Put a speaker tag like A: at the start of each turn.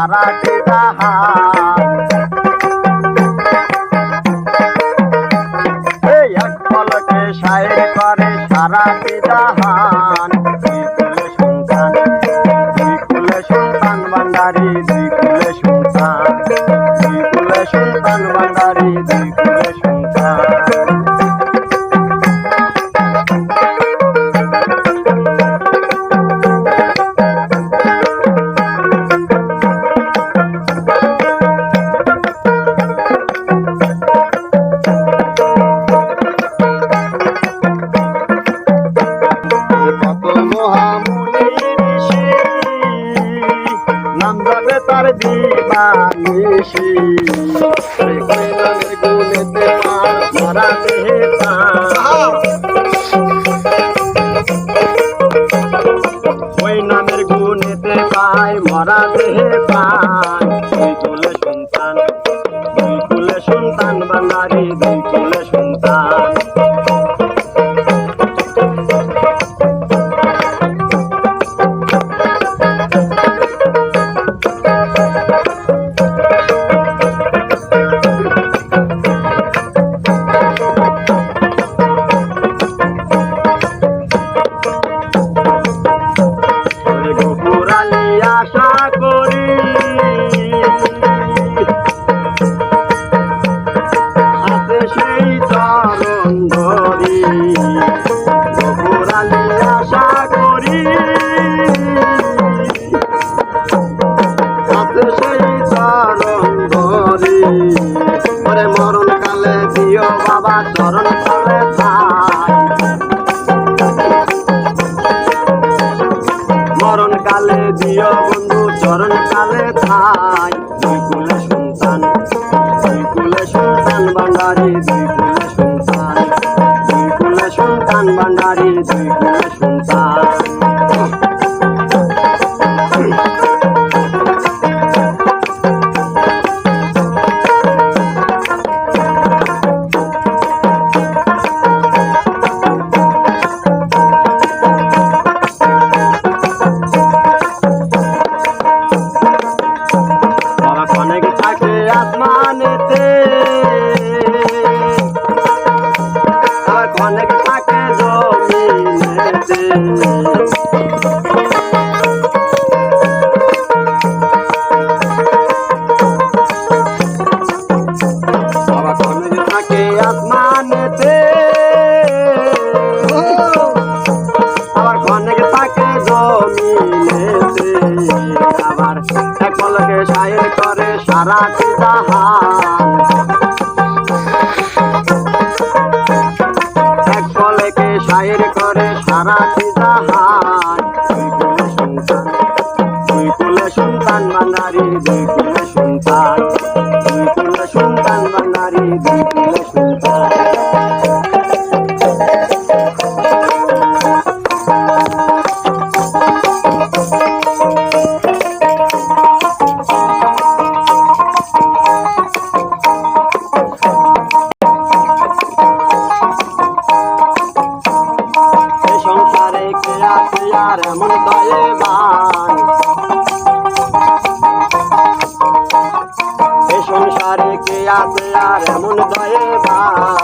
A: সারাটি জাহান। এই এক পলকে শায়ের করে সারাটি জাহান। দুই কুলে সন্তান, দুই কুলে সন্তান ভান্ডারী, দুই কুলে সন্তান, দুই কুলে সন্তান ভান্ডারী, দুই কুলে সন্তান। নাম যাবে তার দিবানিশি, গুনেতে মারা দেহে ওই নামের গুনেতে পায় মরা দেহে পায়। দুই কুলে সন্তান, দুই কুলে সন্তান ভান্ডারী, দুই কুলে সন্তান। আশা করি হাতে সেই চরণ ধরি, গোপুরালি আশা করি হাতে সেই চরণ ধরি। ওরে মরণ কালে দিও বাবা চরণ তলে ঠাই, মরণ কালে দিও বন্ধু চরণ কালে ঠাই। দুই কুলে সন্তান, দুই কুলে সন্তান ভান্ডারী, দুই কুলে সন্তান, দুই কুলে সন্তান ভান্ডারী, দুই কুলে সন্তান। আসমানেতে আর অনেক থাকে জমিনেতে, বাবা অনেক থাকে আসমানেতে, আবার অনেক থাকে জমিনেতে। আবার এক পলকে শায়ের করে সারাটি জাহান, এক পলকে শায়ের করে সারাটি জাহান। দুই কুলে সন্তান, দুই কুলে সন্তান ভান্ডারী, দুই কুলে সন্তান, দুই কুলে সন্তান ভান্ডারী, দুই কুলে সন্তান। সংসারে কে আছে আর এমন দয়াবান, এ সংসারে কে আছে আর এমন দয়াবান।